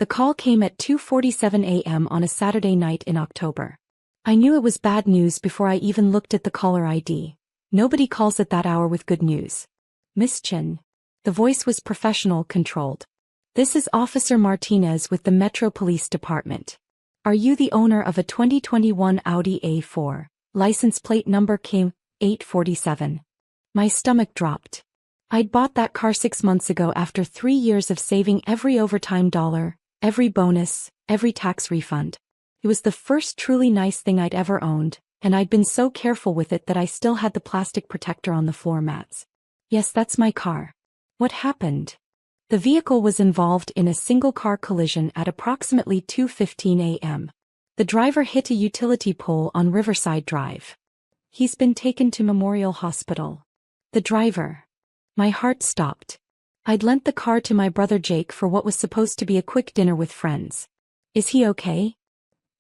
The call came at 2:47 a.m. on a Saturday night in October. I knew it was bad news before I even looked at the caller ID. Nobody calls at that hour with good news. Miss Chin. The voice was professional, controlled. This is Officer Martinez with the Metro Police Department. Are you the owner of a 2021 Audi A4? License plate number came 847. My stomach dropped. I'd bought that car 6 months ago after 3 years of saving every overtime dollar, every bonus, every tax refund. It was the first truly nice thing I'd ever owned, and I'd been so careful with it that I still had the plastic protector on the floor mats. Yes, that's my car. What happened? The vehicle was involved in a single-car collision at approximately 2:15 a.m. The driver hit a utility pole on Riverside Drive. He's been taken to Memorial Hospital. The driver. My heart stopped. I'd lent the car to my brother Jake for what was supposed to be a quick dinner with friends. Is he okay?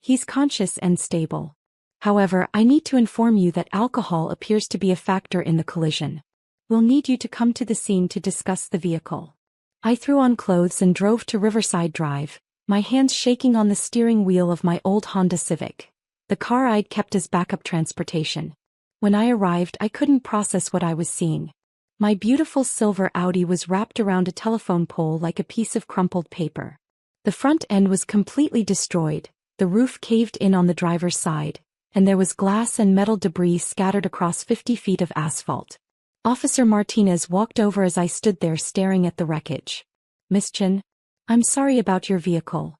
He's conscious and stable. However, I need to inform you that alcohol appears to be a factor in the collision. We'll need you to come to the scene to discuss the vehicle. I threw on clothes and drove to Riverside Drive, my hands shaking on the steering wheel of my old Honda Civic, the car I'd kept as backup transportation. When I arrived, I couldn't process what I was seeing. My beautiful silver Audi was wrapped around a telephone pole like a piece of crumpled paper. The front end was completely destroyed, the roof caved in on the driver's side, and there was glass and metal debris scattered across 50 feet of asphalt. Officer Martinez walked over as I stood there staring at the wreckage. Miss Chin, I'm sorry about your vehicle.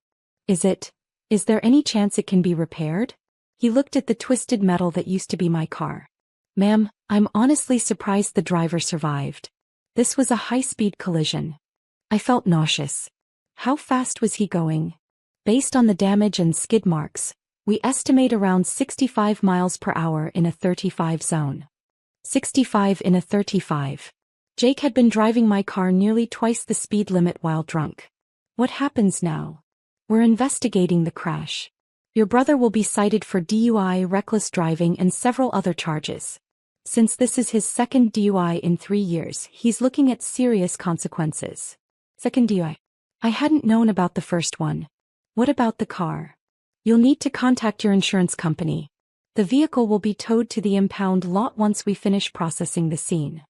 Is there any chance it can be repaired? He looked at the twisted metal that used to be my car. Ma'am, I'm honestly surprised the driver survived. This was a high-speed collision. I felt nauseous. How fast was he going? Based on the damage and skid marks, we estimate around 65 miles per hour in a 35 zone. 65 in a 35. Jake had been driving my car nearly twice the speed limit while drunk. What happens now? We're investigating the crash. Your brother will be cited for DUI, reckless driving, and several other charges. Since this is his second DUI in 3 years, he's looking at serious consequences. Second DUI. I hadn't known about the first one. What about the car? You'll need to contact your insurance company. The vehicle will be towed to the impound lot once we finish processing the scene.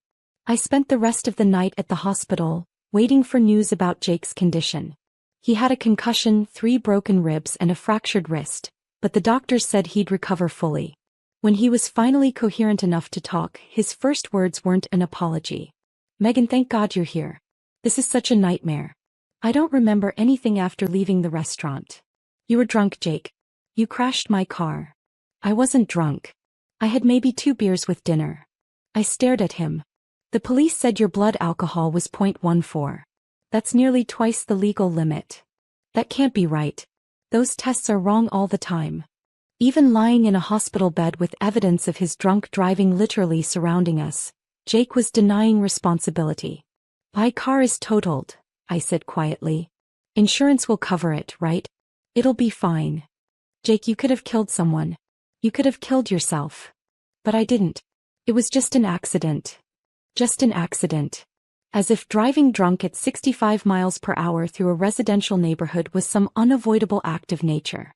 I spent the rest of the night at the hospital, waiting for news about Jake's condition. He had a concussion, 3 broken ribs and a fractured wrist, but the doctors said he'd recover fully. When he was finally coherent enough to talk, his first words weren't an apology. Megan, thank God you're here. This is such a nightmare. I don't remember anything after leaving the restaurant. You were drunk, Jake. You crashed my car. I wasn't drunk. I had maybe 2 beers with dinner. I stared at him. The police said your blood alcohol was 0.14. That's nearly twice the legal limit. That can't be right. Those tests are wrong all the time. Even lying in a hospital bed with evidence of his drunk driving literally surrounding us, Jake was denying responsibility. My car is totaled, I said quietly. Insurance will cover it, right? It'll be fine. Jake, you could have killed someone. You could have killed yourself. But I didn't. It was just an accident. Just an accident. As if driving drunk at 65 miles per hour through a residential neighborhood was some unavoidable act of nature.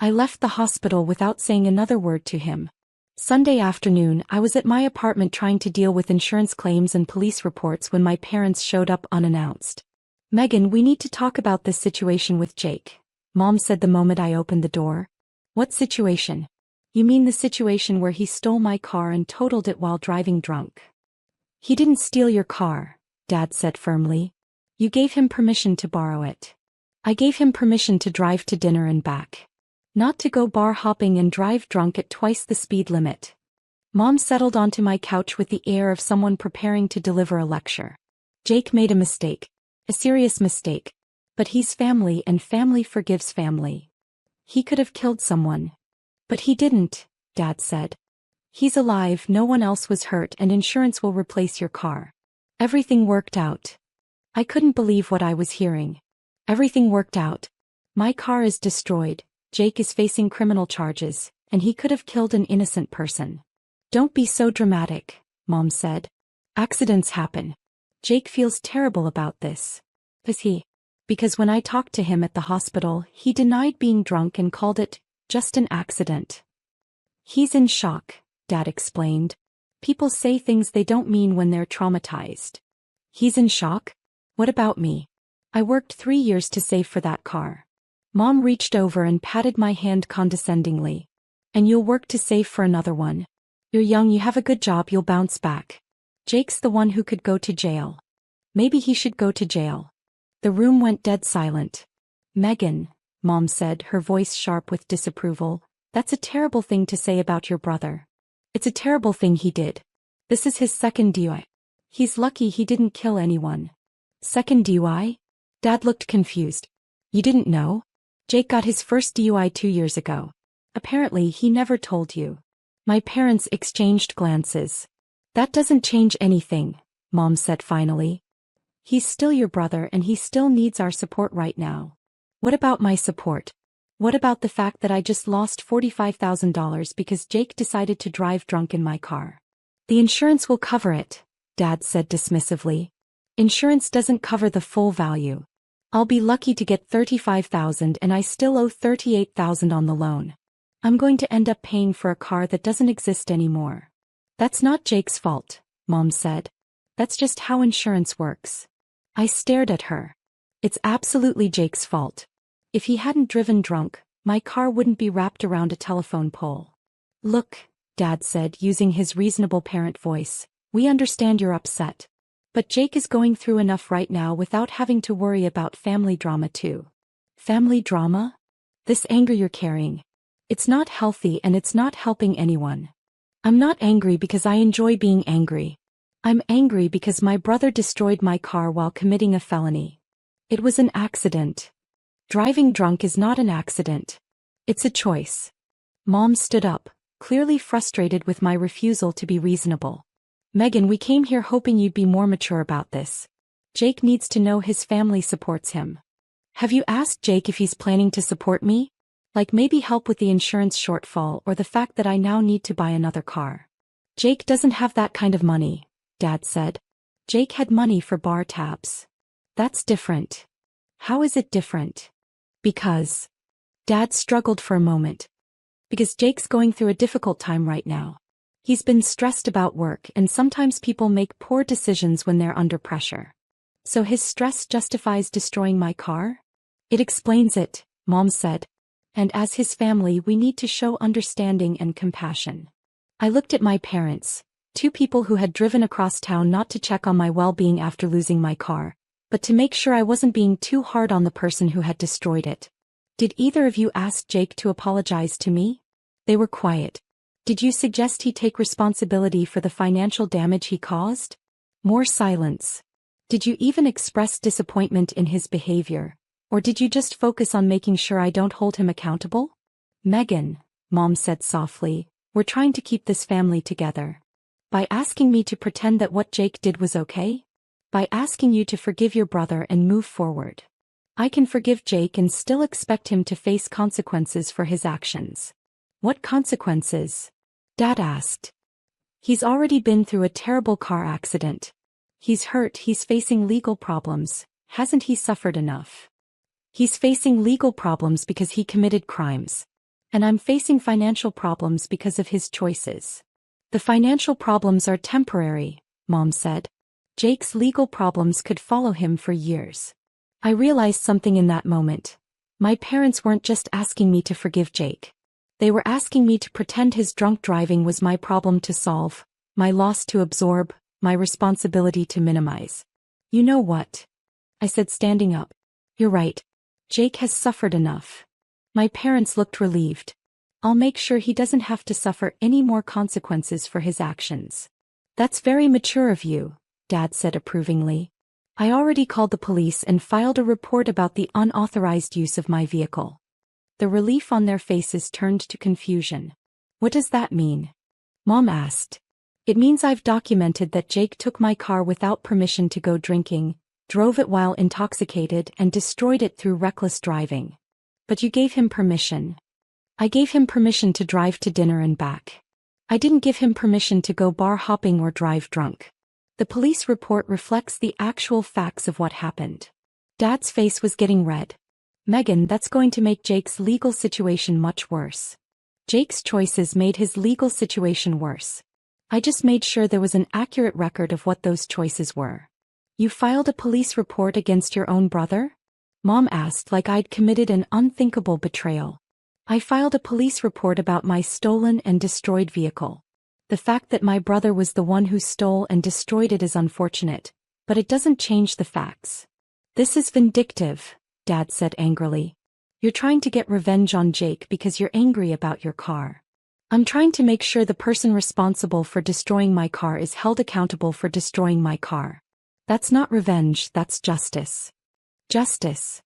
I left the hospital without saying another word to him. Sunday afternoon, I was at my apartment trying to deal with insurance claims and police reports when my parents showed up unannounced. Megan, we need to talk about this situation with Jake, Mom said the moment I opened the door. What situation? You mean the situation where he stole my car and totaled it while driving drunk? He didn't steal your car, Dad said firmly. You gave him permission to borrow it. I gave him permission to drive to dinner and back. Not to go bar hopping and drive drunk at twice the speed limit. Mom settled onto my couch with the air of someone preparing to deliver a lecture. Jake made a mistake. A serious mistake. But he's family and family forgives family. He could have killed someone. But he didn't, Dad said. He's alive, no one else was hurt, and insurance will replace your car. Everything worked out. I couldn't believe what I was hearing. Everything worked out. My car is destroyed, Jake is facing criminal charges, and he could have killed an innocent person. Don't be so dramatic, Mom said. Accidents happen. Jake feels terrible about this. Does he? Because when I talked to him at the hospital, he denied being drunk and called it just an accident. He's in shock, Dad explained. People say things they don't mean when they're traumatized. He's in shock? What about me? I worked 3 years to save for that car. Mom reached over and patted my hand condescendingly. And you'll work to save for another one. You're young, you have a good job, you'll bounce back. Jake's the one who could go to jail. Maybe he should go to jail. The room went dead silent. Megan, Mom said, her voice sharp with disapproval, that's a terrible thing to say about your brother. It's a terrible thing he did. This is his second DUI. He's lucky he didn't kill anyone. Second DUI? Dad looked confused. You didn't know? Jake got his first DUI 2 years ago. Apparently he never told you. My parents exchanged glances. That doesn't change anything, Mom said finally. He's still your brother and he still needs our support right now. What about my support? What about the fact that I just lost $45,000 because Jake decided to drive drunk in my car? The insurance will cover it, Dad said dismissively. Insurance doesn't cover the full value. I'll be lucky to get $35,000 and I still owe $38,000 on the loan. I'm going to end up paying for a car that doesn't exist anymore. That's not Jake's fault, Mom said. That's just how insurance works. I stared at her. It's absolutely Jake's fault. If he hadn't driven drunk, my car wouldn't be wrapped around a telephone pole. Look, Dad said, using his reasonable parent voice, we understand you're upset. But Jake is going through enough right now without having to worry about family drama too. Family drama? This anger you're carrying. It's not healthy and it's not helping anyone. I'm not angry because I enjoy being angry. I'm angry because my brother destroyed my car while committing a felony. It was an accident. Driving drunk is not an accident. It's a choice. Mom stood up, clearly frustrated with my refusal to be reasonable. Megan, we came here hoping you'd be more mature about this. Jake needs to know his family supports him. Have you asked Jake if he's planning to support me? Like maybe help with the insurance shortfall or the fact that I now need to buy another car. Jake doesn't have that kind of money, Dad said. Jake had money for bar tabs. That's different. How is it different? Because. Dad struggled for a moment. Because Jake's going through a difficult time right now. He's been stressed about work and sometimes people make poor decisions when they're under pressure. So his stress justifies destroying my car? It explains it, Mom said. And as his family we need to show understanding and compassion. I looked at my parents, 2 people who had driven across town not to check on my well-being after losing my car, but to make sure I wasn't being too hard on the person who had destroyed it. Did either of you ask Jake to apologize to me? They were quiet. Did you suggest he take responsibility for the financial damage he caused? More silence. Did you even express disappointment in his behavior? Or did you just focus on making sure I don't hold him accountable? Megan, Mom said softly, we're trying to keep this family together. By asking me to pretend that what Jake did was okay? By asking you to forgive your brother and move forward. I can forgive Jake and still expect him to face consequences for his actions. What consequences? Dad asked. He's already been through a terrible car accident. He's hurt, he's facing legal problems. Hasn't he suffered enough? He's facing legal problems because he committed crimes. And I'm facing financial problems because of his choices. The financial problems are temporary, Mom said. Jake's legal problems could follow him for years. I realized something in that moment. My parents weren't just asking me to forgive Jake. They were asking me to pretend his drunk driving was my problem to solve, my loss to absorb, my responsibility to minimize. You know what? I said, standing up. You're right. Jake has suffered enough. My parents looked relieved. I'll make sure he doesn't have to suffer any more consequences for his actions. That's very mature of you, Dad said approvingly. I already called the police and filed a report about the unauthorized use of my vehicle. The relief on their faces turned to confusion. What does that mean? Mom asked. It means I've documented that Jake took my car without permission to go drinking, drove it while intoxicated and destroyed it through reckless driving. But you gave him permission. I gave him permission to drive to dinner and back. I didn't give him permission to go bar hopping or drive drunk. The police report reflects the actual facts of what happened. Dad's face was getting red. Megan, that's going to make Jake's legal situation much worse. Jake's choices made his legal situation worse. I just made sure there was an accurate record of what those choices were. You filed a police report against your own brother? Mom asked like I'd committed an unthinkable betrayal. I filed a police report about my stolen and destroyed vehicle. The fact that my brother was the one who stole and destroyed it is unfortunate, but it doesn't change the facts. This is vindictive, Dad said angrily. You're trying to get revenge on Jake because you're angry about your car. I'm trying to make sure the person responsible for destroying my car is held accountable for destroying my car. That's not revenge, that's justice. Justice.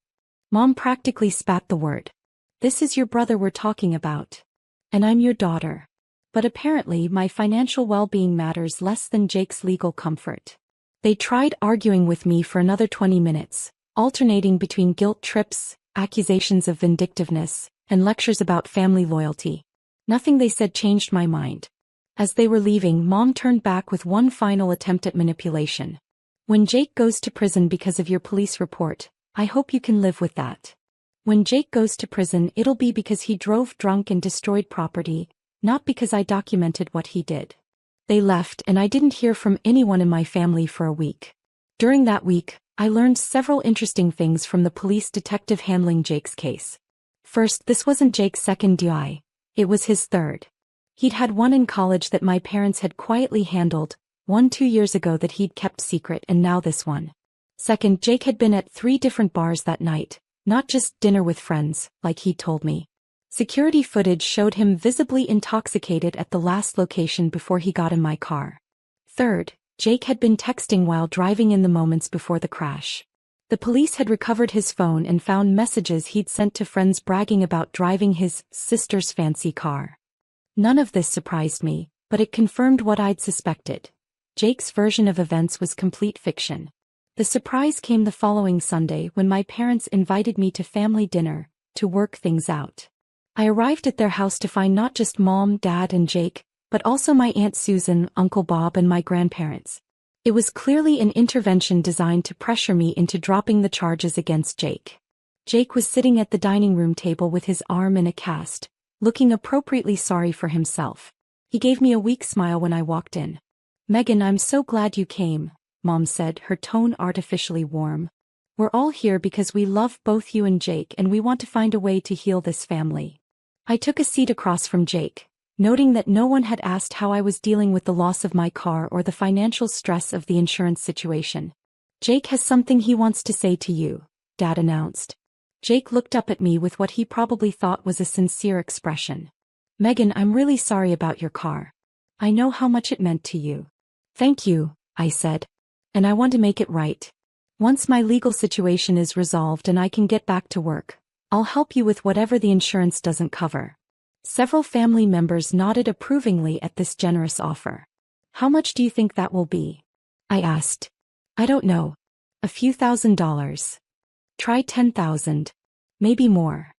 Mom practically spat the word. This is your brother we're talking about. And I'm your daughter. But apparently my financial well-being matters less than Jake's legal comfort. They tried arguing with me for another 20 minutes, alternating between guilt trips, accusations of vindictiveness, and lectures about family loyalty. Nothing they said changed my mind. As they were leaving, Mom turned back with one final attempt at manipulation. When Jake goes to prison because of your police report, I hope you can live with that. When Jake goes to prison, it'll be because he drove drunk and destroyed property, not because I documented what he did. They left and I didn't hear from anyone in my family for a week. During that week, I learned several interesting things from the police detective handling Jake's case. First, this wasn't Jake's second DUI. It was his third. He'd had one in college that my parents had quietly handled, one 2 years ago that he'd kept secret, and now this one. Second, Jake had been at 3 different bars that night, not just dinner with friends, like he'd told me. Security footage showed him visibly intoxicated at the last location before he got in my car. Third, Jake had been texting while driving in the moments before the crash. The police had recovered his phone and found messages he'd sent to friends bragging about driving his sister's fancy car. None of this surprised me, but it confirmed what I'd suspected. Jake's version of events was complete fiction. The surprise came the following Sunday when my parents invited me to family dinner, to work things out. I arrived at their house to find not just Mom, Dad, and Jake, but also my Aunt Susan, Uncle Bob, and my grandparents. It was clearly an intervention designed to pressure me into dropping the charges against Jake. Jake was sitting at the dining room table with his arm in a cast, looking appropriately sorry for himself. He gave me a weak smile when I walked in. Megan, I'm so glad you came, Mom said, her tone artificially warm. We're all here because we love both you and Jake and we want to find a way to heal this family. I took a seat across from Jake, noting that no one had asked how I was dealing with the loss of my car or the financial stress of the insurance situation. Jake has something he wants to say to you, Dad announced. Jake looked up at me with what he probably thought was a sincere expression. Megan, I'm really sorry about your car. I know how much it meant to you. Thank you, I said. And I want to make it right. Once my legal situation is resolved and I can get back to work, I'll help you with whatever the insurance doesn't cover. Several family members nodded approvingly at this generous offer. How much do you think that will be? I asked. I don't know. A few $1,000s. Try 10,000. Maybe more.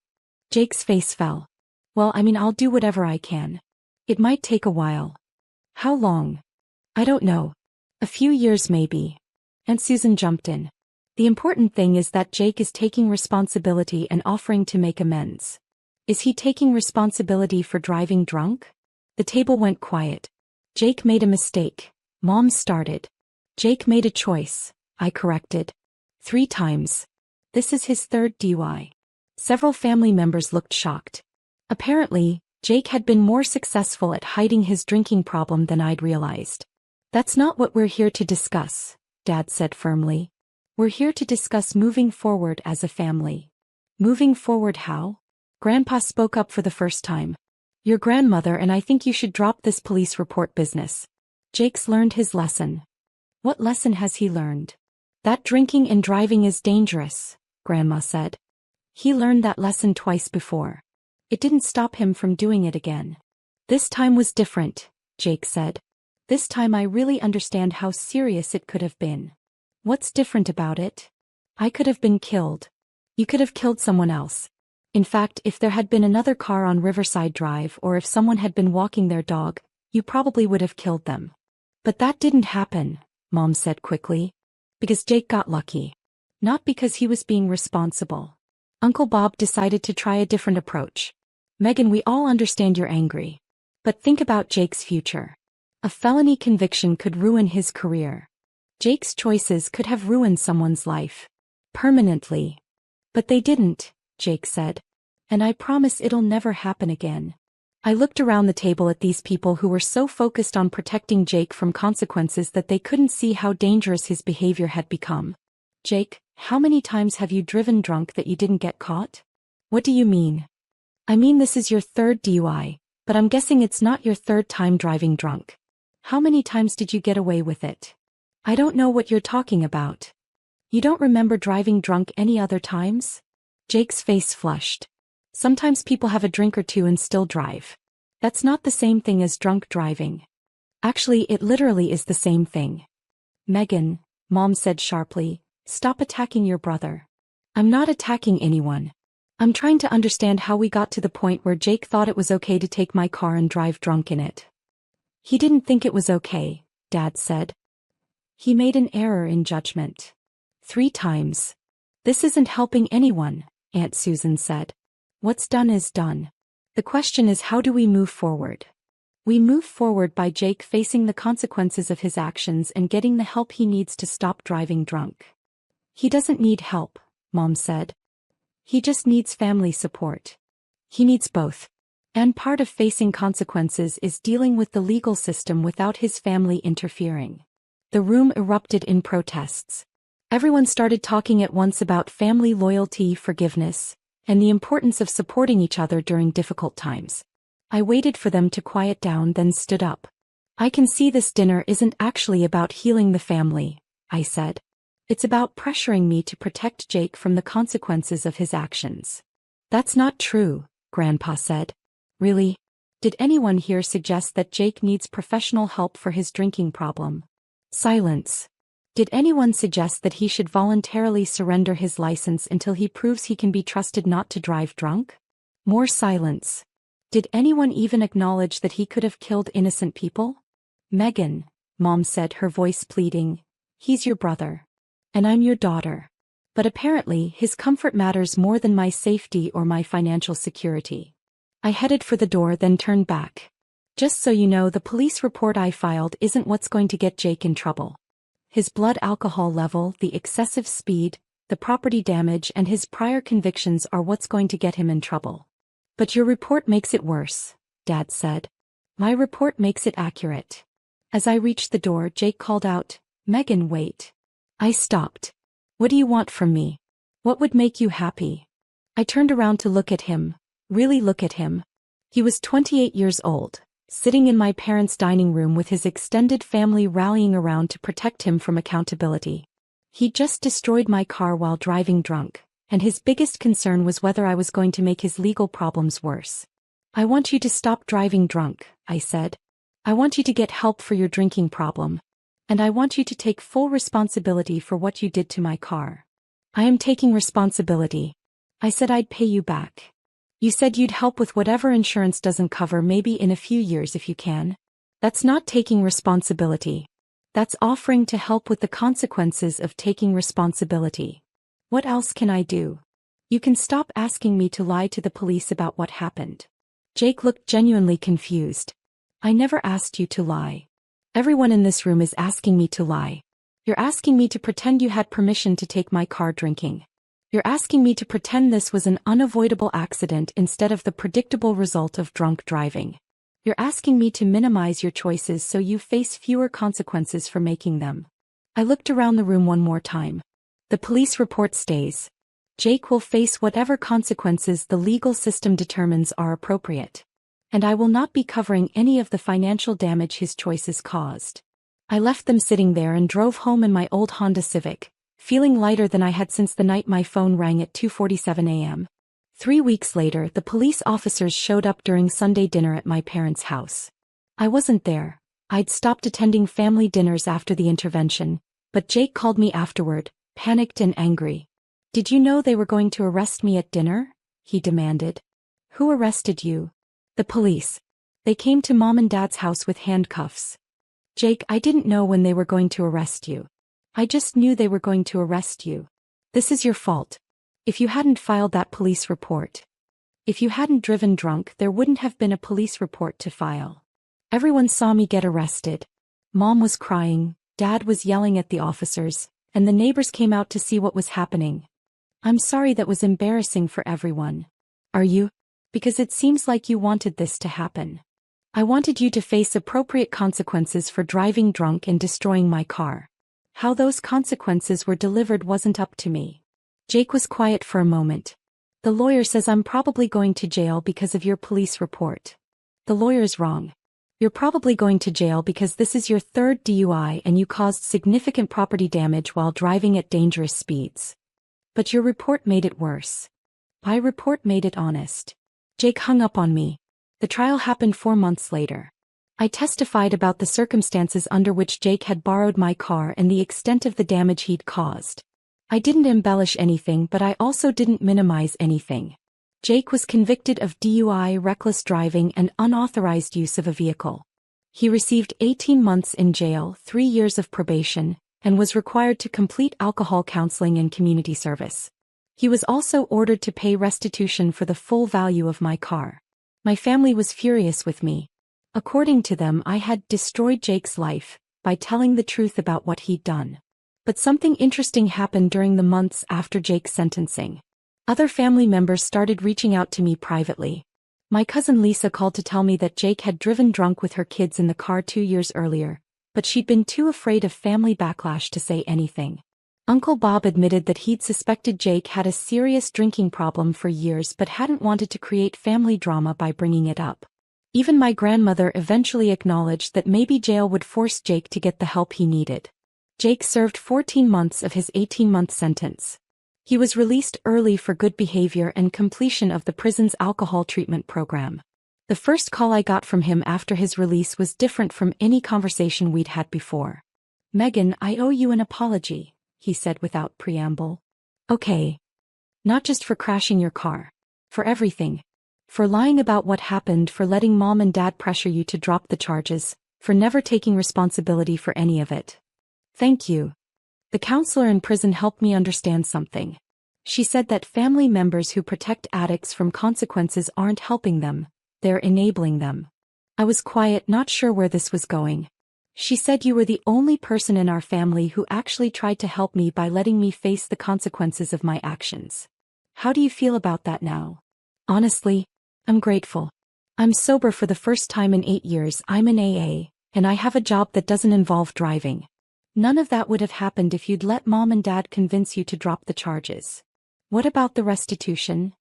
Jake's face fell. Well, I'll do whatever I can. It might take a while. How long? I don't know. A few years maybe. Aunt Susan jumped in. The important thing is that Jake is taking responsibility and offering to make amends. Is he taking responsibility for driving drunk? The table went quiet. Jake made a mistake. Mom started. Jake made a choice, I corrected. 3 times. This is his third DUI. Several family members looked shocked. Apparently, Jake had been more successful at hiding his drinking problem than I'd realized. That's not what we're here to discuss, Dad said firmly. We're here to discuss moving forward as a family. Moving forward how? Grandpa spoke up for the first time. Your grandmother and I think you should drop this police report business. Jake's learned his lesson. What lesson has he learned? That drinking and driving is dangerous, Grandma said. He learned that lesson twice before. It didn't stop him from doing it again. This time was different, Jake said. This time I really understand how serious it could have been. What's different about it? I could have been killed. You could have killed someone else. In fact, if there had been another car on Riverside Drive or if someone had been walking their dog, you probably would have killed them. But that didn't happen, Mom said quickly. Because Jake got lucky. Not because he was being responsible. Uncle Bob decided to try a different approach. Megan, we all understand you're angry. But think about Jake's future. A felony conviction could ruin his career. Jake's choices could have ruined someone's life. Permanently. But they didn't, Jake said. And I promise it'll never happen again. I looked around the table at these people who were so focused on protecting Jake from consequences that they couldn't see how dangerous his behavior had become. Jake, how many times have you driven drunk that you didn't get caught? What do you mean? I mean, this is your third DUI, but I'm guessing it's not your third time driving drunk. How many times did you get away with it? I don't know what you're talking about. You don't remember driving drunk any other times? Jake's face flushed. Sometimes people have a drink or two and still drive. That's not the same thing as drunk driving. Actually, it literally is the same thing. Megan, Mom said sharply, stop attacking your brother. I'm not attacking anyone. I'm trying to understand how we got to the point where Jake thought it was okay to take my car and drive drunk in it. He didn't think it was okay, Dad said. He made an error in judgment. 3 times. This isn't helping anyone, Aunt Susan said. What's done is done. The question is, how do we move forward? We move forward by Jake facing the consequences of his actions and getting the help he needs to stop driving drunk. He doesn't need help, Mom said. He just needs family support. He needs both. And part of facing consequences is dealing with the legal system without his family interfering. The room erupted in protests. Everyone started talking at once about family loyalty, forgiveness, and the importance of supporting each other during difficult times. I waited for them to quiet down, then stood up. I can see this dinner isn't actually about healing the family, I said. It's about pressuring me to protect Jake from the consequences of his actions. That's not true, Grandpa said. Really? Did anyone here suggest that Jake needs professional help for his drinking problem? Silence. Did anyone suggest that he should voluntarily surrender his license until he proves he can be trusted not to drive drunk? More silence. Did anyone even acknowledge that he could have killed innocent people? Megan, Mom said, her voice pleading, he's your brother. And I'm your daughter. But apparently his comfort matters more than my safety or my financial security. I headed for the door, then turned back. Just so you know, the police report I filed isn't what's going to get Jake in trouble. His blood alcohol level, the excessive speed, the property damage, and his prior convictions are what's going to get him in trouble. But your report makes it worse, Dad said. My report makes it accurate. As I reached the door, Jake called out, Megan, wait. I stopped. What do you want from me? What would make you happy? I turned around to look at him, really look at him. He was 28 years old, sitting in my parents' dining room with his extended family rallying around to protect him from accountability. He just destroyed my car while driving drunk, and his biggest concern was whether I was going to make his legal problems worse. I want you to stop driving drunk, I said. I want you to get help for your drinking problem. And I want you to take full responsibility for what you did to my car. I am taking responsibility. I said I'd pay you back. You said you'd help with whatever insurance doesn't cover, maybe in a few years if you can. That's not taking responsibility. That's offering to help with the consequences of taking responsibility. What else can I do? You can stop asking me to lie to the police about what happened. Jake looked genuinely confused. I never asked you to lie. Everyone in this room is asking me to lie. You're asking me to pretend you had permission to take my car drinking. You're asking me to pretend this was an unavoidable accident instead of the predictable result of drunk driving. You're asking me to minimize your choices so you face fewer consequences for making them. I looked around the room one more time. The police report stays. Jake will face whatever consequences the legal system determines are appropriate. And I will not be covering any of the financial damage his choices caused. I left them sitting there and drove home in my old Honda Civic, feeling lighter than I had since the night my phone rang at 2:47 a.m. 3 weeks later, the police officers showed up during Sunday dinner at my parents' house. I wasn't there. I'd stopped attending family dinners after the intervention, but Jake called me afterward, panicked and angry. Did you know they were going to arrest me at dinner? He demanded. Who arrested you? The police. They came to Mom and Dad's house with handcuffs. Jake, I didn't know when they were going to arrest you. I just knew they were going to arrest you. This is your fault. If you hadn't filed that police report. If you hadn't driven drunk, there wouldn't have been a police report to file. Everyone saw me get arrested. Mom was crying, Dad was yelling at the officers, and the neighbors came out to see what was happening. I'm sorry that was embarrassing for everyone. Are you? Because it seems like you wanted this to happen. I wanted you to face appropriate consequences for driving drunk and destroying my car. How those consequences were delivered wasn't up to me. Jake was quiet for a moment. The lawyer says I'm probably going to jail because of your police report. The lawyer's wrong. You're probably going to jail because this is your third DUI and you caused significant property damage while driving at dangerous speeds. But your report made it worse. My report made it honest. Jake hung up on me. The trial happened 4 months later. I testified about the circumstances under which Jake had borrowed my car and the extent of the damage he'd caused. I didn't embellish anything, but I also didn't minimize anything. Jake was convicted of DUI, reckless driving, and unauthorized use of a vehicle. He received 18 months in jail, 3 years of probation, and was required to complete alcohol counseling and community service. He was also ordered to pay restitution for the full value of my car. My family was furious with me. According to them, I had destroyed Jake's life by telling the truth about what he'd done. But something interesting happened during the months after Jake's sentencing. Other family members started reaching out to me privately. My cousin Lisa called to tell me that Jake had driven drunk with her kids in the car 2 years earlier, but she'd been too afraid of family backlash to say anything. Uncle Bob admitted that he'd suspected Jake had a serious drinking problem for years but hadn't wanted to create family drama by bringing it up. Even my grandmother eventually acknowledged that maybe jail would force Jake to get the help he needed. Jake served 14 months of his 18-month sentence. He was released early for good behavior and completion of the prison's alcohol treatment program. The first call I got from him after his release was different from any conversation we'd had before. "Megan, I owe you an apology," he said without preamble. "Okay. Not just for crashing your car. For everything. For lying about what happened, for letting Mom and Dad pressure you to drop the charges, for never taking responsibility for any of it. Thank you." The counselor in prison helped me understand something. She said that family members who protect addicts from consequences aren't helping them, they're enabling them. I was quiet, not sure where this was going. She said, "You were the only person in our family who actually tried to help me by letting me face the consequences of my actions. How do you feel about that now?" Honestly, I'm grateful. I'm sober for the first time in 8 years. I'm in AA, and I have a job that doesn't involve driving. None of that would have happened if you'd let Mom and Dad convince you to drop the charges. What about the restitution?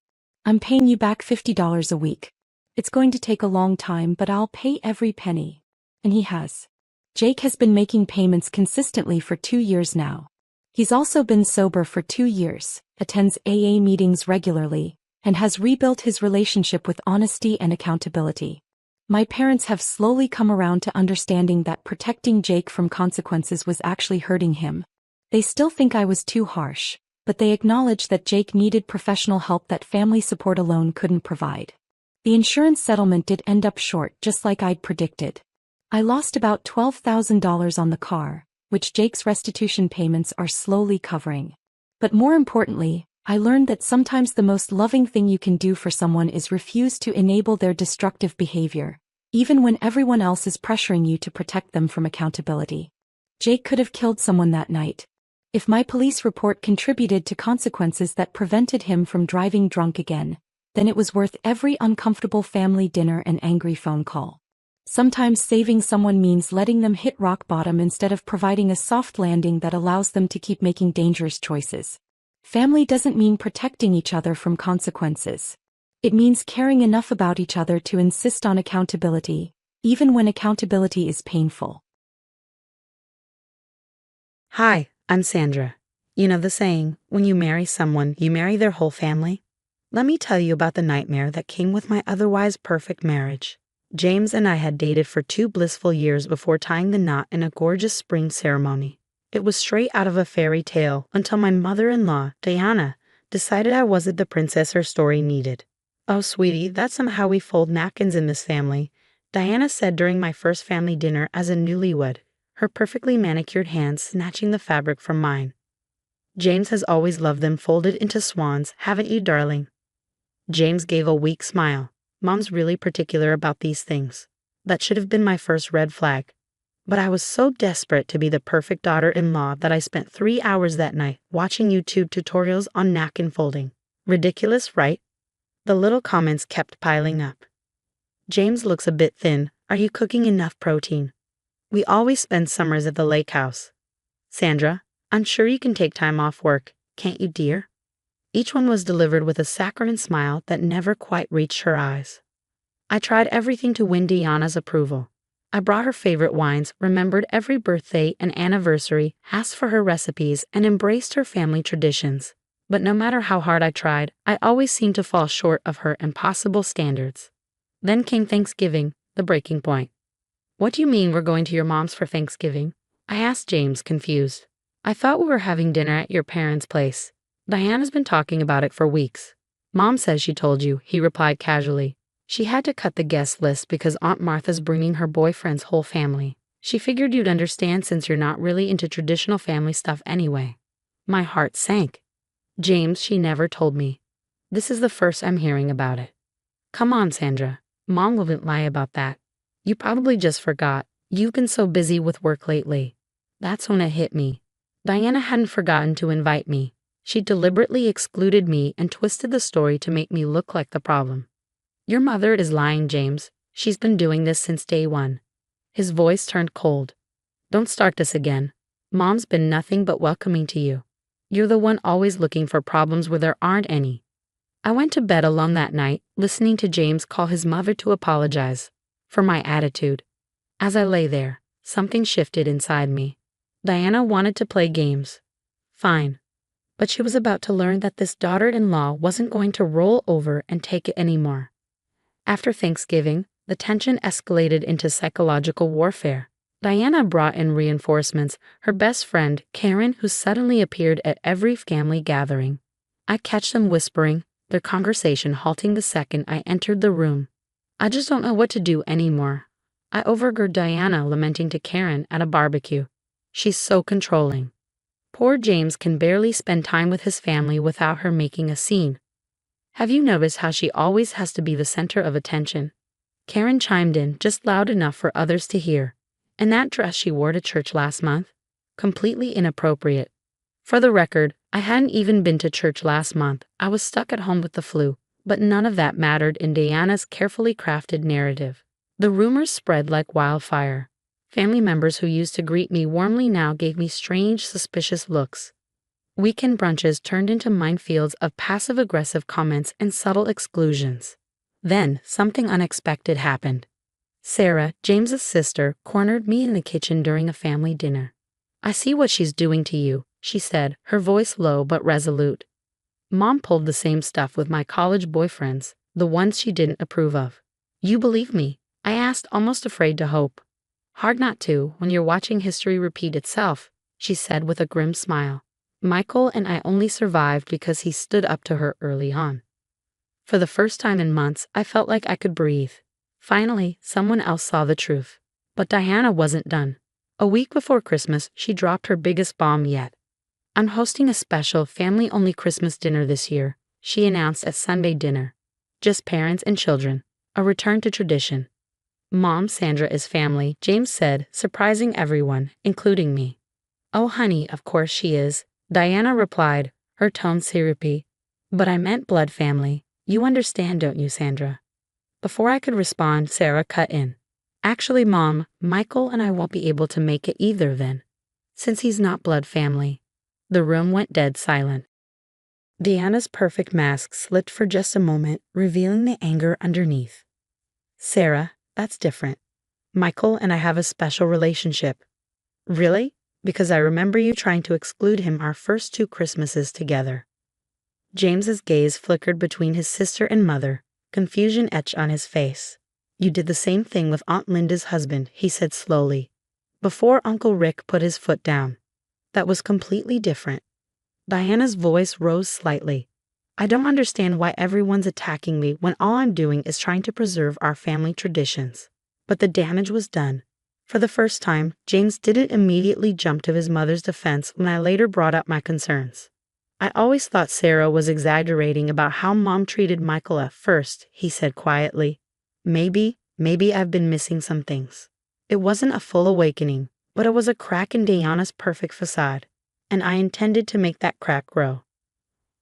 I'm paying you back $50 a week. It's going to take a long time, but I'll pay every penny. And he has. Jake has been making payments consistently for 2 years now. He's also been sober for 2 years, attends AA meetings regularly, and has rebuilt his relationship with honesty and accountability. My parents have slowly come around to understanding that protecting Jake from consequences was actually hurting him. They still think I was too harsh, but they acknowledge that Jake needed professional help that family support alone couldn't provide. The insurance settlement did end up short, just like I'd predicted. I lost about $12,000 on the car, which Jake's restitution payments are slowly covering. But more importantly, I learned that sometimes the most loving thing you can do for someone is refuse to enable their destructive behavior, even when everyone else is pressuring you to protect them from accountability. Jake could have killed someone that night. If my police report contributed to consequences that prevented him from driving drunk again, then it was worth every uncomfortable family dinner and angry phone call. Sometimes saving someone means letting them hit rock bottom instead of providing a soft landing that allows them to keep making dangerous choices. Family doesn't mean protecting each other from consequences. It means caring enough about each other to insist on accountability, even when accountability is painful. Hi, I'm Sandra. You know the saying, when you marry someone, you marry their whole family? Let me tell you about the nightmare that came with my otherwise perfect marriage. James and I had dated for 2 blissful years before tying the knot in a gorgeous spring ceremony. It was straight out of a fairy tale until my mother-in-law, Diana, decided I wasn't the princess her story needed. "Oh, sweetie, that's somehow we fold napkins in this family," Diana said during my first family dinner as a newlywed, her perfectly manicured hands snatching the fabric from mine. James has always loved them folded into swans, haven't you, darling? James gave a weak smile. Mom's really particular about these things. That should have been my first red flag. But I was so desperate to be the perfect daughter-in-law that I spent 3 hours that night watching YouTube tutorials on napkin folding. Ridiculous, right? The little comments kept piling up. James looks a bit thin. Are you cooking enough protein? We always spend summers at the lake house. Sandra, I'm sure you can take time off work, can't you, dear? Each one was delivered with a saccharine smile that never quite reached her eyes. I tried everything to win Diana's approval. I brought her favorite wines, remembered every birthday and anniversary, asked for her recipes, and embraced her family traditions. But no matter how hard I tried, I always seemed to fall short of her impossible standards. Then came Thanksgiving, the breaking point. What do you mean we're going to your mom's for Thanksgiving? I asked James, confused. I thought we were having dinner at your parents' place. Diana's been talking about it for weeks. Mom says she told you, he replied casually. She had to cut the guest list because Aunt Martha's bringing her boyfriend's whole family. She figured you'd understand since you're not really into traditional family stuff anyway. My heart sank. James, she never told me. This is the first I'm hearing about it. Come on, Sandra. Mom wouldn't lie about that. You probably just forgot. You've been so busy with work lately. That's when it hit me. Diana hadn't forgotten to invite me. She deliberately excluded me and twisted the story to make me look like the problem. Your mother is lying, James. She's been doing this since day one. His voice turned cold. Don't start this again. Mom's been nothing but welcoming to you. You're the one always looking for problems where there aren't any. I went to bed alone that night, listening to James call his mother to apologize for my attitude. As I lay there, something shifted inside me. Diana wanted to play games. Fine. But she was about to learn that this daughter-in-law wasn't going to roll over and take it anymore. After Thanksgiving, the tension escalated into psychological warfare. Diana brought in reinforcements, her best friend, Karen, who suddenly appeared at every family gathering. I catch them whispering, their conversation halting the second I entered the room. I just don't know what to do anymore. I overheard Diana lamenting to Karen at a barbecue. She's so controlling. Poor James can barely spend time with his family without her making a scene. Have you noticed how she always has to be the center of attention? Karen chimed in just loud enough for others to hear. And that dress she wore to church last month? Completely inappropriate. For the record, I hadn't even been to church last month. I was stuck at home with the flu, but none of that mattered in Diana's carefully crafted narrative. The rumors spread like wildfire. Family members who used to greet me warmly now gave me strange, suspicious looks. Weekend brunches turned into minefields of passive-aggressive comments and subtle exclusions. Then, something unexpected happened. Sarah, James's sister, cornered me in the kitchen during a family dinner. I see what she's doing to you, she said, her voice low but resolute. Mom pulled the same stuff with my college boyfriends, the ones she didn't approve of. You believe me? I asked, almost afraid to hope. Hard not to, when you're watching history repeat itself, she said with a grim smile. Michael and I only survived because he stood up to her early on. For the first time in months, I felt like I could breathe. Finally, someone else saw the truth. But Diana wasn't done. A week before Christmas, she dropped her biggest bomb yet. I'm hosting a special family-only Christmas dinner this year, she announced at Sunday dinner. Just parents and children. A return to tradition. Mom, Sandra is family, James said, surprising everyone, including me. Oh honey, of course she is, Diana replied, her tone syrupy. But I meant blood family. You understand, don't you, Sandra? Before I could respond, Sarah cut in. Actually, Mom, Michael and I won't be able to make it either then, since he's not blood family. The room went dead silent. Diana's perfect mask slipped for just a moment, revealing the anger underneath. Sarah, that's different. Michael and I have a special relationship. Really? Because I remember you trying to exclude him our first 2 Christmases together. James's gaze flickered between his sister and mother, confusion etched on his face. You did the same thing with Aunt Linda's husband, he said slowly, before Uncle Rick put his foot down. That was completely different. Diana's voice rose slightly. I don't understand why everyone's attacking me when all I'm doing is trying to preserve our family traditions. But the damage was done. For the first time, James didn't immediately jump to his mother's defense when I later brought up my concerns. I always thought Sarah was exaggerating about how Mom treated Michael at first, he said quietly. Maybe I've been missing some things. It wasn't a full awakening, but it was a crack in Diana's perfect facade, and I intended to make that crack grow.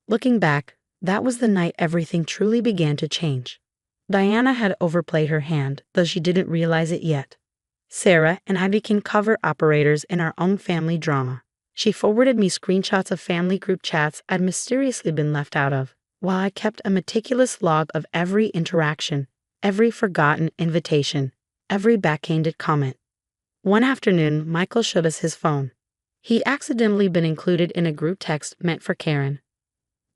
Looking back, that was the night everything truly began to change. Diana had overplayed her hand, though she didn't realize it yet. Sarah and I became cover operators in our own family drama. She forwarded me screenshots of family group chats I'd mysteriously been left out of, while I kept a meticulous log of every interaction, every forgotten invitation, every backhanded comment. One afternoon, Michael showed us his phone. He'd accidentally been included in a group text meant for Karen.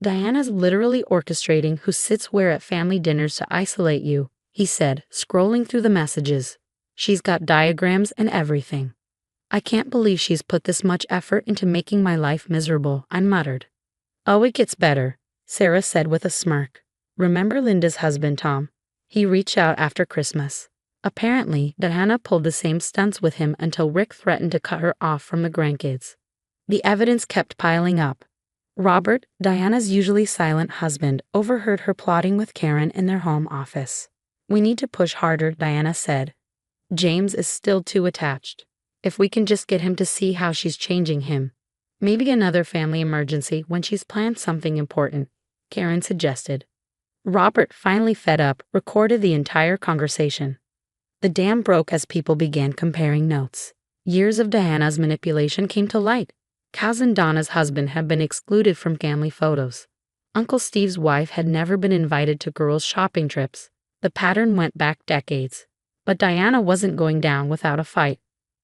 Diana's literally orchestrating who sits where at family dinners to isolate you, he said, scrolling through the messages. She's got diagrams and everything. I can't believe she's put this much effort into making my life miserable, I muttered. Oh, it gets better, Sarah said with a smirk. Remember Linda's husband, Tom? He reached out after Christmas. Apparently, Diana pulled the same stunts with him until Rick threatened to cut her off from the grandkids. The evidence kept piling up. Robert, Diana's usually silent husband, overheard her plotting with Karen in their home office. We need to push harder, Diana said. James is still too attached. If we can just get him to see how she's changing him. Maybe another family emergency when she's planned something important, Karen suggested. Robert, finally fed up, recorded the entire conversation. The dam broke as people began comparing notes. Years of Diana's manipulation came to light. Cousin Donna's husband had been excluded from family photos. Uncle Steve's wife had never been invited to girls' shopping trips. The pattern went back decades. But Diana wasn't going down without a fight.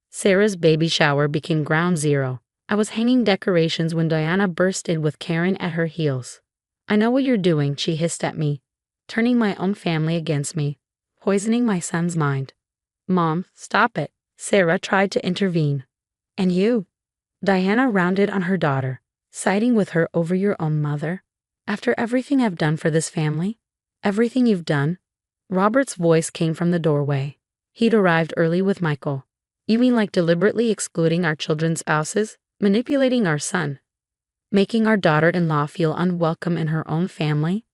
Sarah's baby shower became ground zero. I was hanging decorations when Diana burst in with Karen at her heels. I know what you're doing, she hissed at me, turning my own family against me, poisoning my son's mind. Mom, stop it, Sarah tried to intervene. And you? Diana rounded on her daughter, siding with her over your own mother. After everything I've done for this family, everything you've done. Robert's voice came from the doorway. He'd arrived early with Michael. You mean like deliberately excluding our children's spouses, manipulating our son, making our daughter-in-law feel unwelcome in her own family?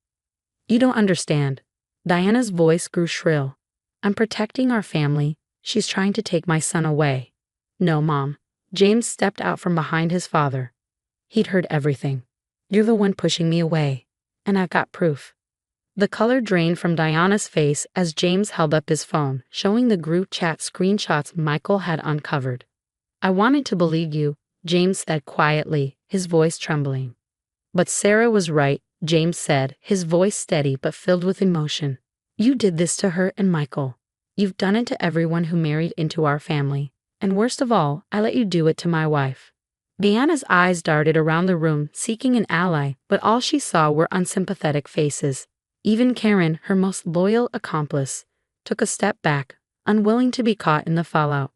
You don't understand. Diana's voice grew shrill. I'm protecting our family. She's trying to take my son away. No, Mom. James stepped out from behind his father. He'd heard everything. You're the one pushing me away. And I've got proof. The color drained from Diana's face as James held up his phone, showing the group chat screenshots Michael had uncovered. I wanted to believe you, James said quietly, his voice trembling. But Sarah was right, James said, his voice steady but filled with emotion. You did this to her and Michael. You've done it to everyone who married into our family. And worst of all, I let you do it to my wife. Diana's eyes darted around the room, seeking an ally, but all she saw were unsympathetic faces. Even Karen, her most loyal accomplice, took a step back, unwilling to be caught in the fallout.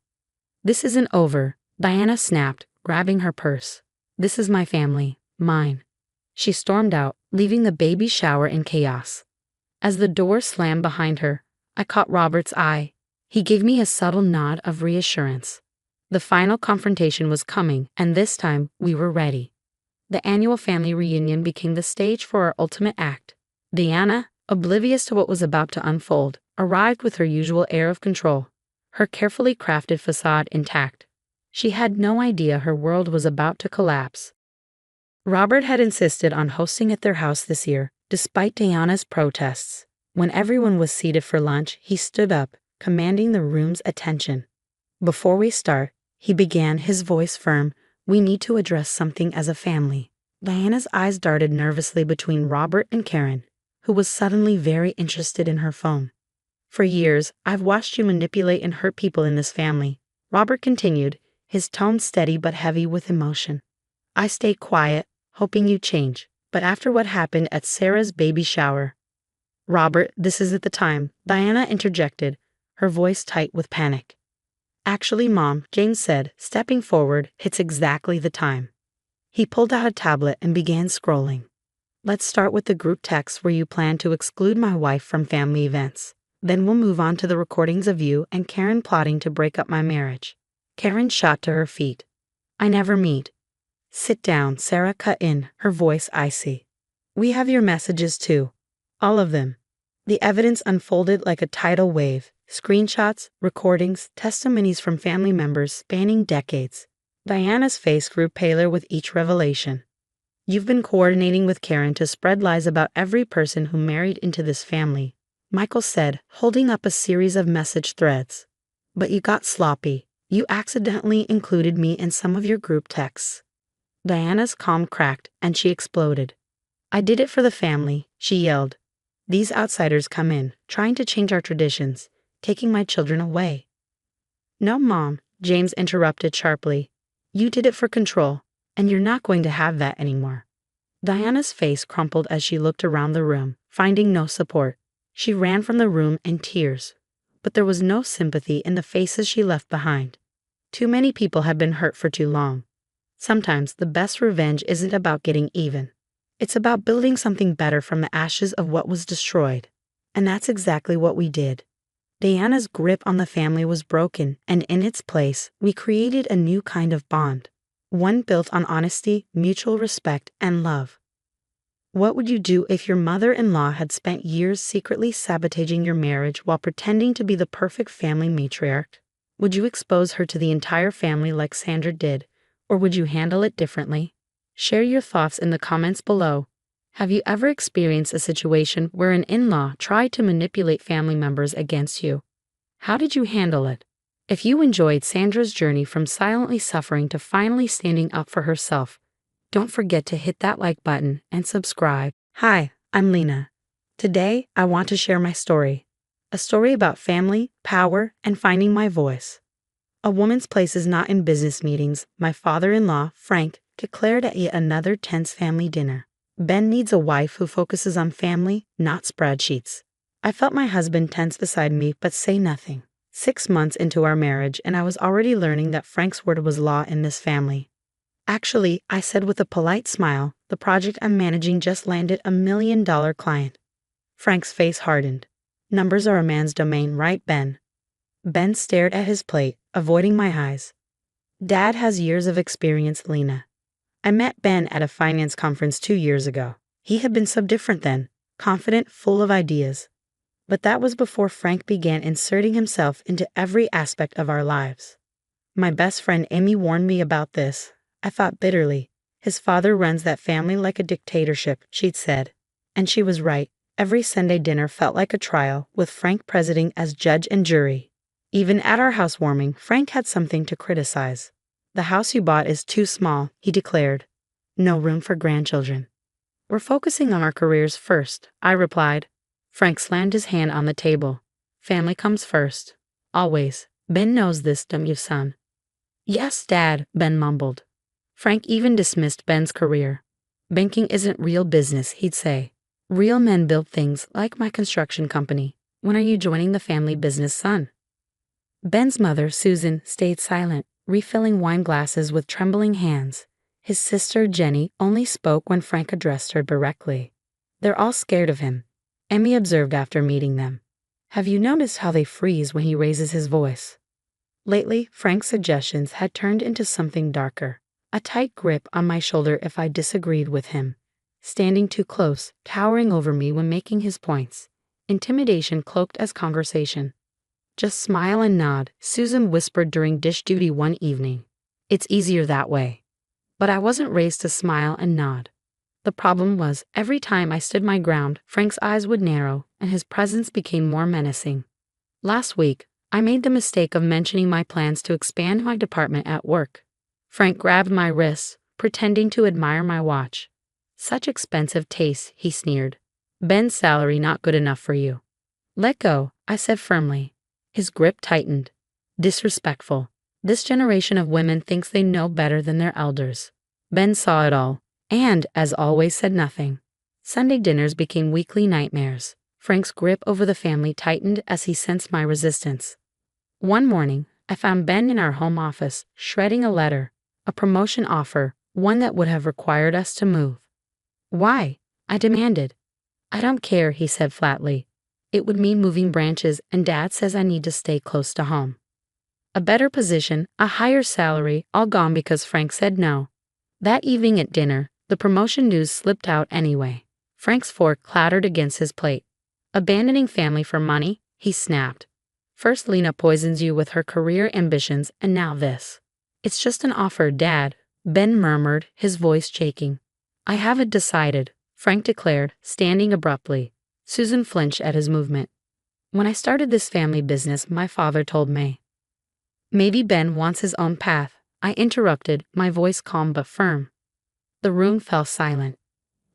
This isn't over, Diana snapped, grabbing her purse. This is my family, mine. She stormed out, leaving the baby shower in chaos. As the door slammed behind her, I caught Robert's eye. He gave me a subtle nod of reassurance. The final confrontation was coming, and this time we were ready. The annual family reunion became the stage for our ultimate act. Diana, oblivious to what was about to unfold, arrived with her usual air of control, her carefully crafted facade intact. She had no idea her world was about to collapse. Robert had insisted on hosting at their house this year, despite Diana's protests. When everyone was seated for lunch, he stood up, commanding the room's attention. Before we start, he began, his voice firm, we need to address something as a family. Diana's eyes darted nervously between Robert and Karen, who was suddenly very interested in her phone. For years, I've watched you manipulate and hurt people in this family, Robert continued, his tone steady but heavy with emotion. I stayed quiet, hoping you'd change, but after what happened at Sarah's baby shower. Robert, this isn't the time, Diana interjected, her voice tight with panic. Actually, Mom, James said, stepping forward, it's exactly the time. He pulled out a tablet and began scrolling. Let's start with the group text where you plan to exclude my wife from family events. Then we'll move on to the recordings of you and Karen plotting to break up my marriage. Karen shot to her feet. I never meet. Sit down, Sarah cut in, her voice icy. We have your messages too. All of them. The evidence unfolded like a tidal wave. Screenshots, recordings, testimonies from family members spanning decades. Diana's face grew paler with each revelation. You've been coordinating with Karen to spread lies about every person who married into this family, Michael said, holding up a series of message threads. But you got sloppy. You accidentally included me in some of your group texts. Diana's calm cracked, and she exploded. I did it for the family, she yelled. These outsiders come in, trying to change our traditions, taking my children away. No, Mom, James interrupted sharply. You did it for control, and you're not going to have that anymore. Diana's face crumpled as she looked around the room, finding no support. She ran from the room in tears, but there was no sympathy in the faces she left behind. Too many people had been hurt for too long. Sometimes the best revenge isn't about getting even. It's about building something better from the ashes of what was destroyed. And that's exactly what we did. Diana's grip on the family was broken, and in its place, we created a new kind of bond. One built on honesty, mutual respect, and love. What would you do if your mother-in-law had spent years secretly sabotaging your marriage while pretending to be the perfect family matriarch? Would you expose her to the entire family like Sandra did, or would you handle it differently? Share your thoughts in the comments below. Have you ever experienced a situation where an in-law tried to manipulate family members against you? How did you handle it? If you enjoyed Sandra's journey from silently suffering to finally standing up for herself, don't forget to hit that like button and subscribe. Hi, I'm Lena. Today, I want to share my story. A story about family, power, and finding my voice. A woman's place is not in business meetings, my father-in-law, Frank, declared at yet another tense family dinner. Ben needs a wife who focuses on family, not spreadsheets. I felt my husband tense beside me but say nothing. 6 months into our marriage, and I was already learning that Frank's word was law in this family. Actually, I said with a polite smile, the project I'm managing just landed $1 million client. Frank's face hardened. Numbers are a man's domain, right, Ben? Ben stared at his plate, avoiding my eyes. Dad has years of experience, Lena. I met Ben at a finance conference 2 years ago. He had been so different then, confident, full of ideas. But that was before Frank began inserting himself into every aspect of our lives. My best friend Amy warned me about this. I thought bitterly. His father runs that family like a dictatorship, she'd said. And she was right. Every Sunday dinner felt like a trial, with Frank presiding as judge and jury. Even at our housewarming, Frank had something to criticize. The house you bought is too small, he declared. No room for grandchildren. We're focusing on our careers first, I replied. Frank slammed his hand on the table. Family comes first. Always. Ben knows this, don't you, son? Yes, Dad, Ben mumbled. Frank even dismissed Ben's career. Banking isn't real business, he'd say. Real men build things like my construction company. When are you joining the family business, son? Ben's mother, Susan, stayed silent, refilling wine glasses with trembling hands. His sister, Jenny, only spoke when Frank addressed her directly. They're all scared of him, Emmy observed after meeting them. Have you noticed how they freeze when he raises his voice? Lately, Frank's suggestions had turned into something darker. A tight grip on my shoulder if I disagreed with him. Standing too close, towering over me when making his points. Intimidation cloaked as conversation. Just smile and nod, Susan whispered during dish duty one evening. It's easier that way. But I wasn't raised to smile and nod. The problem was, every time I stood my ground, Frank's eyes would narrow, and his presence became more menacing. Last week, I made the mistake of mentioning my plans to expand my department at work. Frank grabbed my wrists, pretending to admire my watch. Such expensive taste, he sneered. Ben's salary not good enough for you. Let go, I said firmly. His grip tightened. Disrespectful. This generation of women thinks they know better than their elders. Ben saw it all, and, as always, said nothing. Sunday dinners became weekly nightmares. Frank's grip over the family tightened as he sensed my resistance. One morning, I found Ben in our home office, shredding a letter, a promotion offer, one that would have required us to move. Why? I demanded. I don't care, he said flatly. It would mean moving branches, and Dad says I need to stay close to home. A better position, a higher salary, all gone because Frank said no. That evening at dinner, the promotion news slipped out anyway. Frank's fork clattered against his plate. Abandoning family for money? He snapped. First Lena poisons you with her career ambitions, and now this. It's just an offer, Dad, Ben murmured, his voice shaking. I haven't decided, Frank declared, standing abruptly. Susan flinched at his movement. When I started this family business, my father told me. Maybe Ben wants his own path, I interrupted, my voice calm but firm. The room fell silent.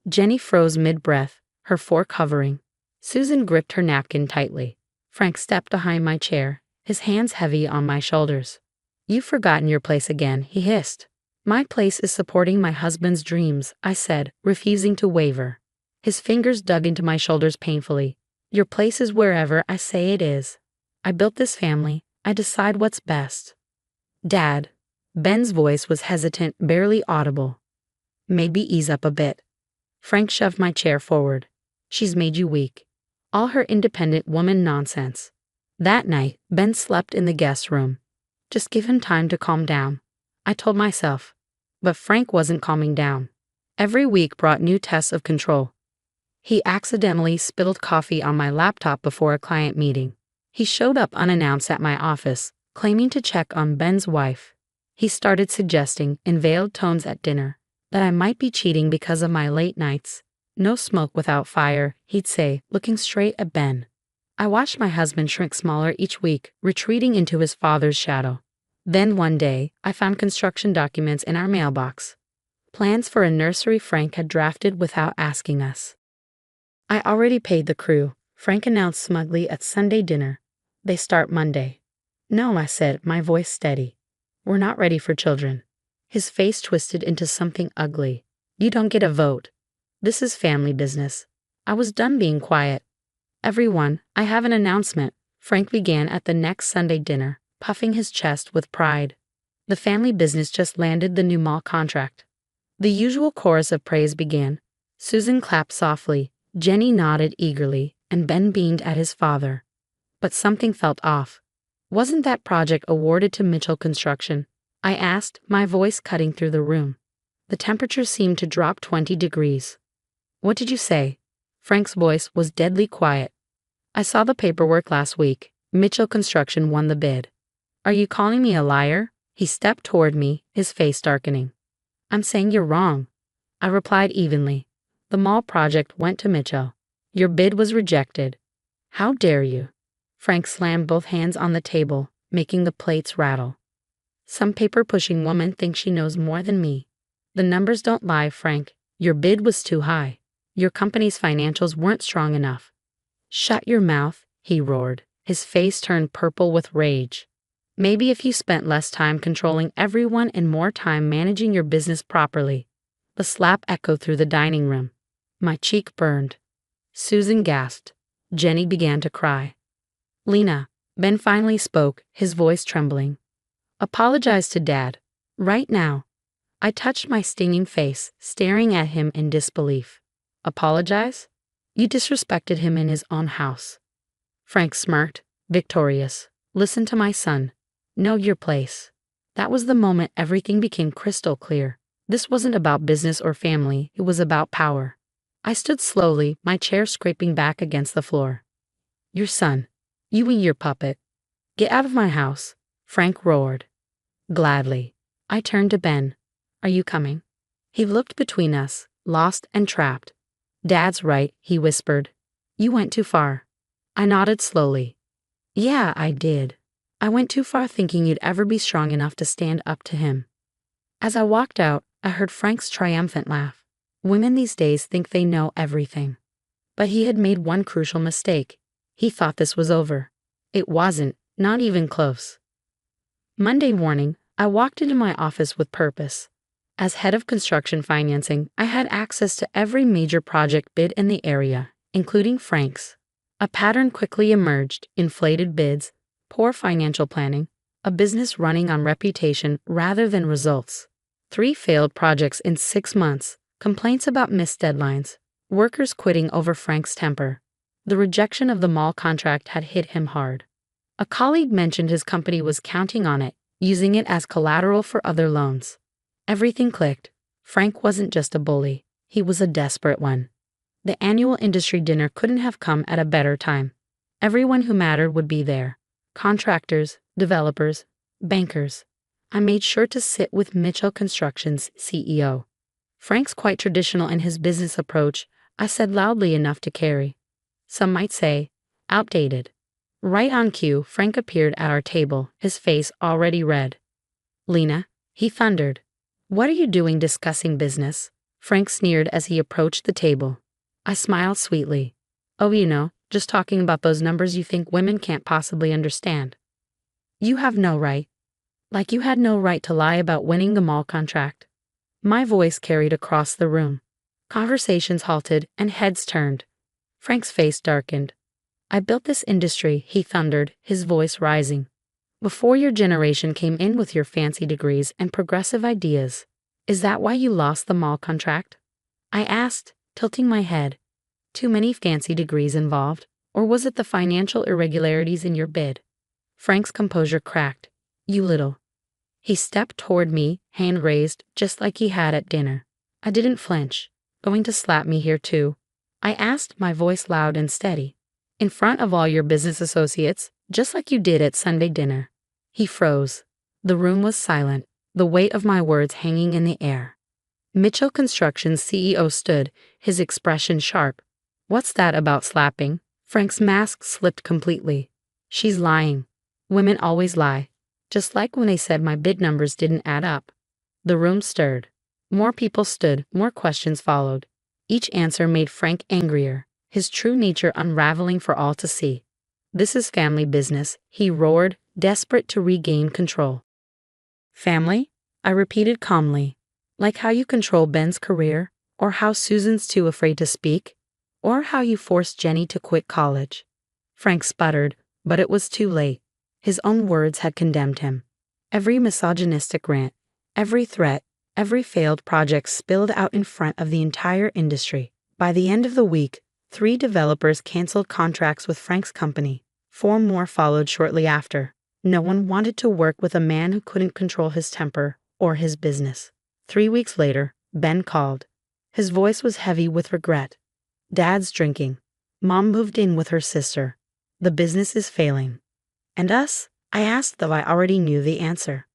Jenny froze mid-breath, her fork hovering. Susan gripped her napkin tightly. Frank stepped behind my chair, his hands heavy on my shoulders. You've forgotten your place again, he hissed. My place is supporting my husband's dreams, I said, refusing to waver. His fingers dug into my shoulders painfully. Your place is wherever I say it is. I built this family. I decide what's best. Dad. Ben's voice was hesitant, barely audible. Maybe ease up a bit. Frank shoved my chair forward. She's made you weak. All her independent woman nonsense. That night, Ben slept in the guest room. Just give him time to calm down, I told myself. But Frank wasn't calming down. Every week brought new tests of control. He accidentally spilled coffee on my laptop before a client meeting. He showed up unannounced at my office, claiming to check on Ben's wife. He started suggesting, in veiled tones at dinner, that I might be cheating because of my late nights. No smoke without fire, he'd say, looking straight at Ben. I watched my husband shrink smaller each week, retreating into his father's shadow. Then one day, I found construction documents in our mailbox. Plans for a nursery Frank had drafted without asking us. I already paid the crew, Frank announced smugly at Sunday dinner. They start Monday. No, I said, my voice steady. We're not ready for children. His face twisted into something ugly. You don't get a vote. This is family business. I was done being quiet. Everyone, I have an announcement, Frank began at the next Sunday dinner, puffing his chest with pride. The family business just landed the new mall contract. The usual chorus of praise began. Susan clapped softly, Jenny nodded eagerly, and Ben beamed at his father. But something felt off. Wasn't that project awarded to Mitchell Construction? I asked, my voice cutting through the room. The temperature seemed to drop 20 degrees. What did you say? Frank's voice was deadly quiet. I saw the paperwork last week. Mitchell Construction won the bid. Are you calling me a liar? He stepped toward me, his face darkening. I'm saying you're wrong. I replied evenly. The mall project went to Mitchell. Your bid was rejected. How dare you? Frank slammed both hands on the table, making the plates rattle. Some paper-pushing woman thinks she knows more than me. The numbers don't lie, Frank. Your bid was too high. Your company's financials weren't strong enough. Shut your mouth, he roared, his face turned purple with rage. Maybe if you spent less time controlling everyone and more time managing your business properly. The slap echoed through the dining room. My cheek burned. Susan gasped. Jenny began to cry. Lena, Ben finally spoke, his voice trembling. Apologize to Dad. Right now. I touched my stinging face, staring at him in disbelief. Apologize? You disrespected him in his own house. Frank smirked, victorious. Listen to my son. Know your place. That was the moment everything became crystal clear. This wasn't about business or family, it was about power. I stood slowly, my chair scraping back against the floor. Your son. You and your puppet. Get out of my house, Frank roared. Gladly. I turned to Ben. Are you coming? He looked between us, lost and trapped. Dad's right, he whispered. You went too far. I nodded slowly. Yeah, I did. I went too far thinking you'd ever be strong enough to stand up to him. As I walked out, I heard Frank's triumphant laugh. Women these days think they know everything. But he had made one crucial mistake. He thought this was over. It wasn't, not even close. Monday morning, I walked into my office with purpose. As head of construction financing, I had access to every major project bid in the area, including Frank's. A pattern quickly emerged: inflated bids, poor financial planning, a business running on reputation rather than results. 3 failed projects in 6 months, complaints about missed deadlines, workers quitting over Frank's temper. The rejection of the mall contract had hit him hard. A colleague mentioned his company was counting on it, using it as collateral for other loans. Everything clicked. Frank wasn't just a bully, he was a desperate one. The annual industry dinner couldn't have come at a better time. Everyone who mattered would be there. Contractors, developers, bankers. I made sure to sit with Mitchell Construction's CEO. Frank's quite traditional in his business approach, I said loudly enough to carry. Some might say, outdated. Right on cue, Frank appeared at our table, his face already red. "Lena," he thundered. "What are you doing discussing business?" Frank sneered as he approached the table. I smiled sweetly. "Oh, just talking about those numbers you think women can't possibly understand." "You have no right." "Like you had no right to lie about winning the mall contract." My voice carried across the room. Conversations halted and heads turned. Frank's face darkened. "I built this industry," he thundered, his voice rising, "before your generation came in with your fancy degrees and progressive ideas. Is that why you lost the mall contract?" I asked, tilting my head. "Too many fancy degrees involved, or was it the financial irregularities in your bid?" Frank's composure cracked. "You little." He stepped toward me, hand raised, just like he had at dinner. I didn't flinch. "Going to slap me here too?" I asked, my voice loud and steady. "In front of all your business associates, just like you did at Sunday dinner." He froze. The room was silent, the weight of my words hanging in the air. Mitchell Construction's CEO stood, his expression sharp. "What's that about slapping?" Frank's mask slipped completely. "She's lying. Women always lie. Just like when they said my bid numbers didn't add up." The room stirred. More people stood, more questions followed. Each answer made Frank angrier, his true nature unraveling for all to see. "This is family business," he roared, desperate to regain control. "Family?" I repeated calmly. "Like how you control Ben's career, or how Susan's too afraid to speak, or how you forced Jenny to quit college." Frank sputtered, but it was too late. His own words had condemned him. Every misogynistic rant, every threat, every failed project spilled out in front of the entire industry. By the end of the week, 3 developers canceled contracts with Frank's company. 4 more followed shortly after. No one wanted to work with a man who couldn't control his temper or his business. 3 weeks later, Ben called. His voice was heavy with regret. "Dad's drinking. Mom moved in with her sister. The business is failing." "And us?" I asked, though I already knew the answer.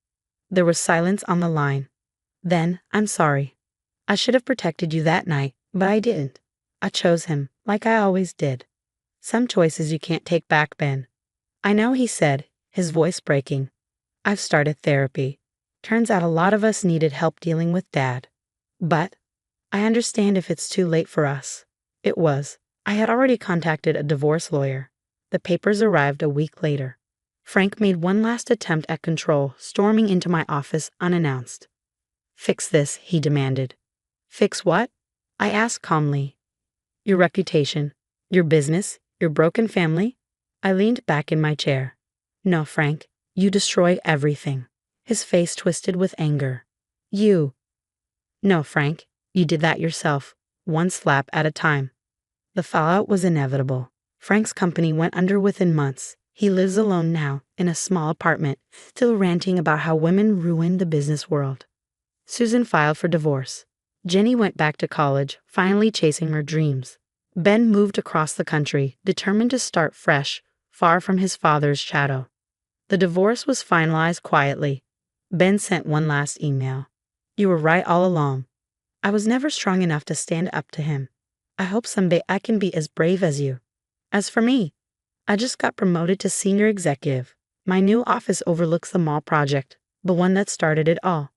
There was silence on the line. Then, "I'm sorry. I should have protected you that night, but I didn't. I chose him, like I always did. Some choices you can't take back, Ben." "I know," he said, his voice breaking. "I've started therapy. Turns out a lot of us needed help dealing with Dad. But I understand if it's too late for us." It was. I had already contacted a divorce lawyer. The papers arrived a week later. Frank made one last attempt at control, storming into my office unannounced. "Fix this," he demanded. "Fix what?" I asked calmly. "Your reputation, your business, your broken family." I leaned back in my chair. "No, Frank, you destroy everything." His face twisted with anger. "You." "No, Frank, you did that yourself, one slap at a time." The fallout was inevitable. Frank's company went under within months. He lives alone now, in a small apartment, still ranting about how women ruin the business world. Susan filed for divorce. Jenny went back to college, finally chasing her dreams. Ben moved across the country, determined to start fresh, far from his father's shadow. The divorce was finalized quietly. Ben sent one last email. "You were right all along. I was never strong enough to stand up to him. I hope someday I can be as brave as you. As for me, I just got promoted to senior executive. My new office overlooks the mall project, the one that started it all.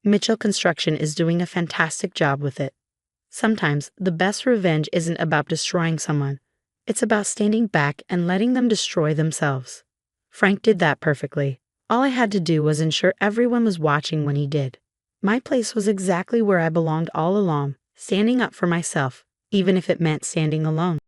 Mitchell Construction is doing a fantastic job with it. Sometimes the best revenge isn't about destroying someone. It's about standing back and letting them destroy themselves." Frank did that perfectly. All I had to do was ensure everyone was watching when he did. My place was exactly where I belonged all along, standing up for myself, even if it meant standing alone.